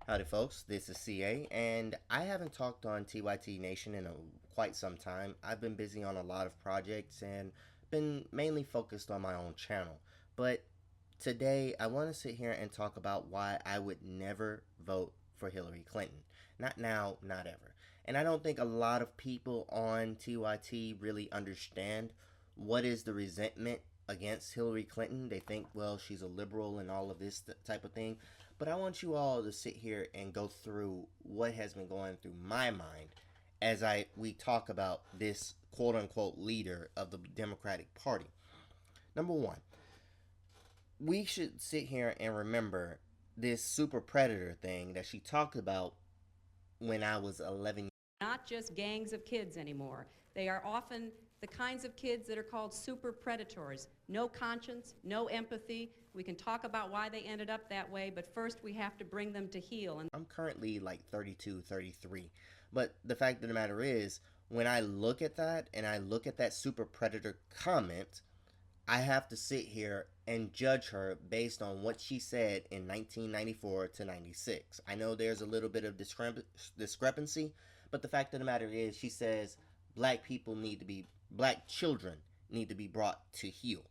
Howdy folks, this is CA, and I haven't talked on TYT Nation in quite some time. I've been busy on a lot of projects and been mainly focused on my own channel. But today I want to sit here and talk about why I would never vote for Hillary Clinton. Not now, not ever. And I don't think a lot of people on TYT really understand what is the resentment against Hillary Clinton. They think, well, she's a liberal and all of this type of thing. But I want you all to sit here and go through what has been going through my mind as we talk about this quote unquote leader of the Democratic Party. Number one, we should sit here and remember this super predator thing that she talked about when I was 11. Not just gangs of kids anymore. They are often the kinds of kids that are called super predators. No conscience, no empathy. We can talk about why they ended up that way, but first we have to bring them to heel. And I'm currently like 32, 33. But the fact of the matter is, when I look at that and I look at that super predator comment, I have to sit here and judge her based on what she said in 1994 to 96. I know there's a little bit of discrepancy, but the fact of the matter is, she says black children need to be brought to heel.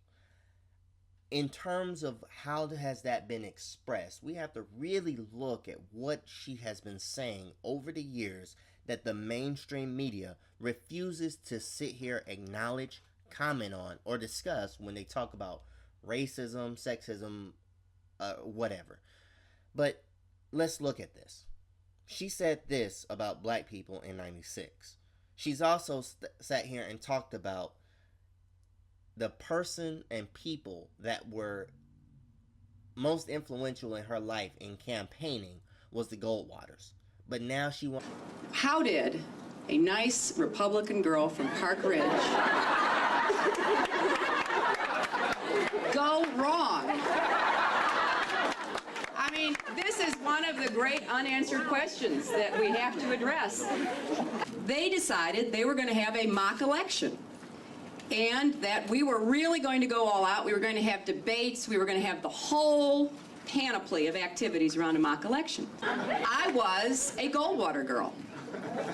In terms of how has that been expressed, we have to really look at what she has been saying over the years that the mainstream media refuses to sit here, acknowledge, comment on, or discuss when they talk about racism, sexism, whatever. But let's look at this. She said this about black people in 96. She's also sat here and talked about the person and people that were most influential in her life in campaigning was the Goldwaters. But now she wants... How did a nice Republican girl from Park Ridge go wrong? I mean, this is one of the great unanswered questions that we have to address. They decided they were going to have a mock election, and that we were really going to go all out. We were going to have debates. We were going to have the whole panoply of activities around a mock election. I was a Goldwater girl.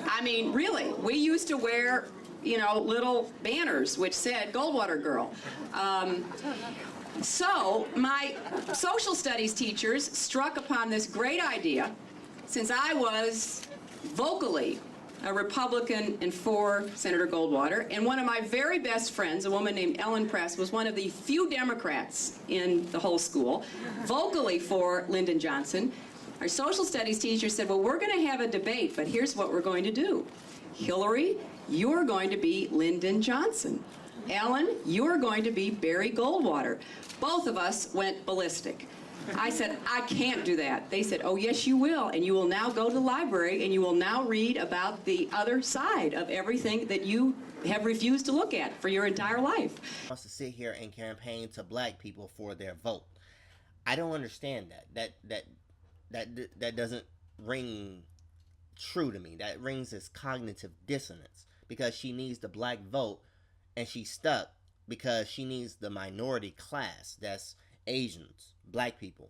I mean, really, we used to wear, you know, little banners which said Goldwater girl. So my social studies teachers struck upon this great idea, since I was vocally a Republican and for Senator Goldwater, and one of my very best friends, a woman named Ellen Press, was one of the few Democrats in the whole school, vocally for Lyndon Johnson. Our social studies teacher said, well, we're going to have a debate, but here's what we're going to do. Hillary, you're going to be Lyndon Johnson. Ellen, you're going to be Barry Goldwater. Both of us went ballistic. I said, I can't do that. They said, oh, yes, you will. And you will now go to the library and you will now read about the other side of everything that you have refused to look at for your entire life. Wants to sit here and campaign to black people for their vote. I don't understand that. That doesn't ring true to me. That rings as cognitive dissonance, because she needs the black vote and she's stuck because she needs the minority class. That's Asians, black people,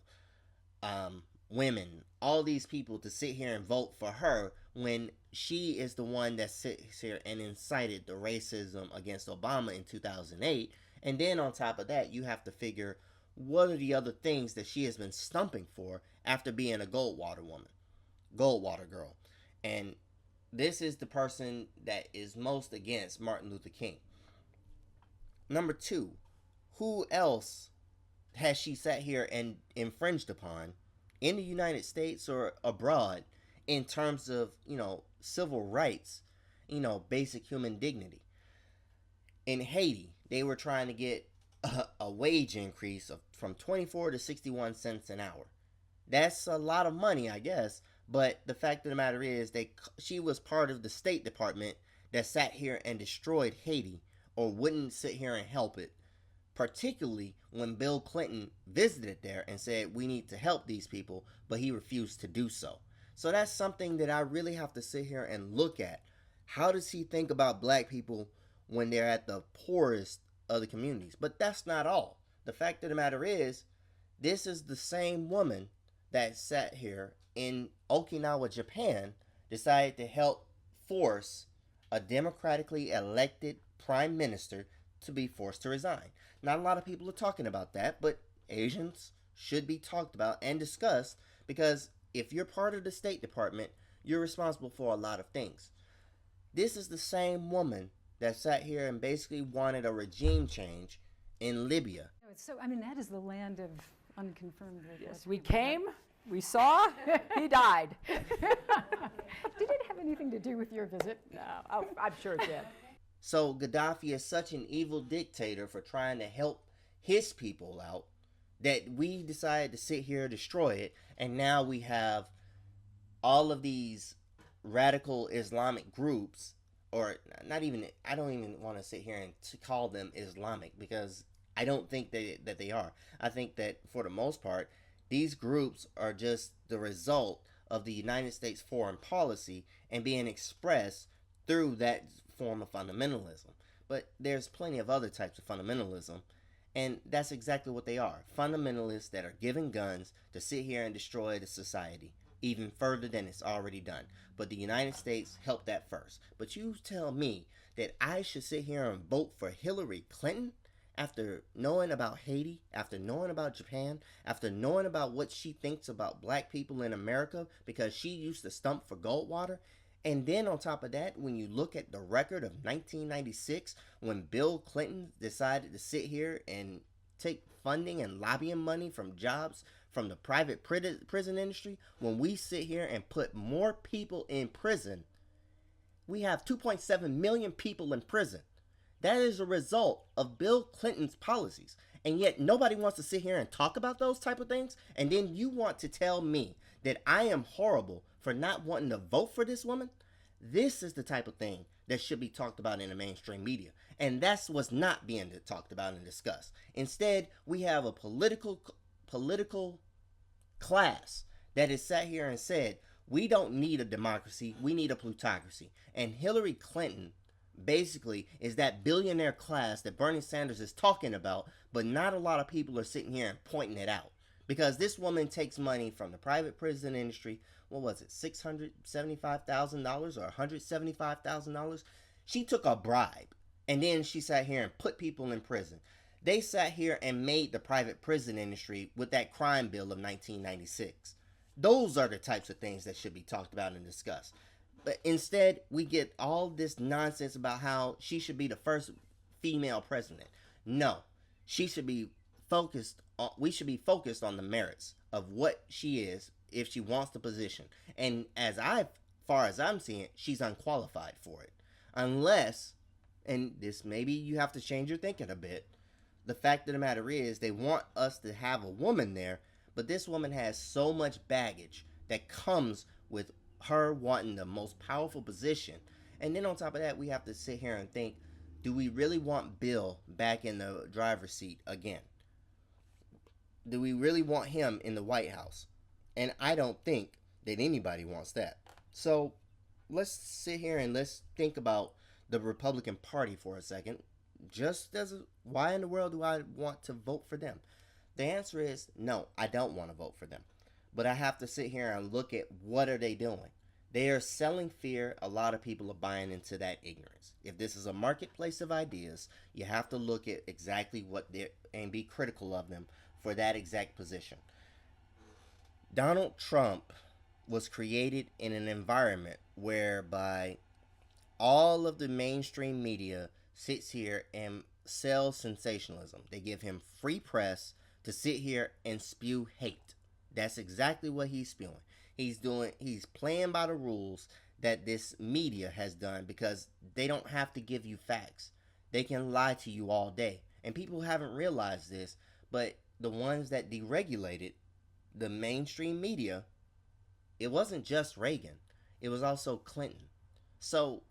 women, all these people to sit here and vote for her when she is the one that sits here and incited the racism against Obama in 2008. And then on top of that, you have to figure what are the other things that she has been stumping for after being a Goldwater girl. And this is the person that is most against Martin Luther King. Number two, who else has she sat here and infringed upon in the United States or abroad in terms of, you know, civil rights, you know, basic human dignity? In Haiti, they were trying to get a wage increase from 24 to 61 cents an hour. That's a lot of money, I guess, but the fact of the matter is she was part of the State Department that sat here and destroyed Haiti, or wouldn't sit here and help it. Particularly when Bill Clinton visited there and said we need to help these people, but he refused to do so. So that's something that I really have to sit here and look at. How does he think about black people when they're at the poorest of the communities? But that's not all. The fact of the matter is, this is the same woman that sat here in Okinawa, Japan, decided to help force a democratically elected prime minister to be forced to resign. Not a lot of people are talking about that, but Asians should be talked about and discussed because if you're part of the State Department, you're responsible for a lot of things. This is the same woman that sat here and basically wanted a regime change in Libya. So, I mean, that is the land of unconfirmed reports. Yes, we came, we saw, he died. Did it have anything to do with your visit? No, I'm sure it did. So Gaddafi is such an evil dictator for trying to help his people out that we decided to sit here and destroy it. And now we have all of these radical Islamic groups, or not even, I don't even want to sit here and to call them Islamic because I don't think that they are. I think that for the most part, these groups are just the result of the United States foreign policy and being expressed through that form of fundamentalism. But there's plenty of other types of fundamentalism, and that's exactly what they are. Fundamentalists that are given guns to sit here and destroy the society even further than it's already done. But the United States helped that first. But you tell me that I should sit here and vote for Hillary Clinton after knowing about Haiti, after knowing about Japan, after knowing about what she thinks about black people in America because she used to stump for Goldwater? And then on top of that, when you look at the record of 1996, when Bill Clinton decided to sit here and take funding and lobbying money from jobs from the private prison industry, when we sit here and put more people in prison, we have 2.7 million people in prison. That is a result of Bill Clinton's policies. And yet nobody wants to sit here and talk about those type of things. And then you want to tell me that I am horrible for not wanting to vote for this woman? This is the type of thing that should be talked about in the mainstream media. And that's what's not being talked about and discussed. Instead, we have a political class that has sat here and said, we don't need a democracy, we need a plutocracy. And Hillary Clinton basically is that billionaire class that Bernie Sanders is talking about, but not a lot of people are sitting here and pointing it out. Because this woman takes money from the private prison industry. What was it, $675,000 or $175,000? She took a bribe, and then she sat here and put people in prison. They sat here and made the private prison industry with that crime bill of 1996. Those are the types of things that should be talked about and discussed. But instead, we get all this nonsense about how she should be the first female president. No, she should be focused on, we should be focused on the merits of what she is if she wants the position. And far as I'm seeing, she's unqualified for it. Unless, and this maybe you have to change your thinking a bit, the fact of the matter is they want us to have a woman there, but this woman has so much baggage that comes with her wanting the most powerful position. And then on top of that, we have to sit here and think, do we really want Bill back in the driver's seat again? Do we really want him in the White House? And I don't think that anybody wants that. So let's sit here and let's think about the Republican Party for a second. Why in the world do I want to vote for them? The answer is no, I don't want to vote for them. But I have to sit here and look at what are they doing. They are selling fear. A lot of people are buying into that ignorance. If this is a marketplace of ideas, you have to look at exactly what they're and be critical of them for that exact position. Donald Trump was created in an environment whereby all of the mainstream media sits here and sells sensationalism. They give him free press to sit here and spew hate. That's exactly what he's spewing. He's playing by the rules that this media has done because they don't have to give you facts. They can lie to you all day. And people haven't realized this, but the ones that deregulated the mainstream media, it wasn't just Reagan. It was also Clinton. So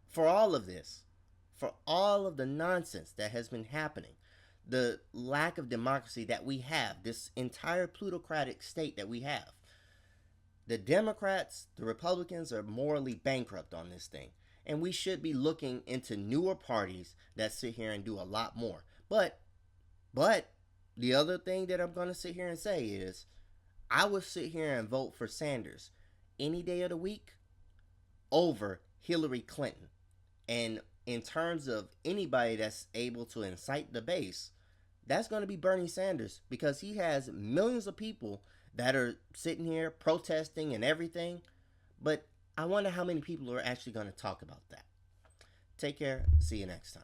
for all of this, for all of the nonsense that has been happening, the lack of democracy that we have, this entire plutocratic state that we have, the Democrats, the Republicans are morally bankrupt on this thing. And we should be looking into newer parties that sit here and do a lot more. But the other thing that I'm going to sit here and say is, I would sit here and vote for Sanders any day of the week over Hillary Clinton. And in terms of anybody that's able to incite the base, that's going to be Bernie Sanders, because he has millions of people that are sitting here protesting and everything. But I wonder how many people are actually going to talk about that. Take care. See you next time.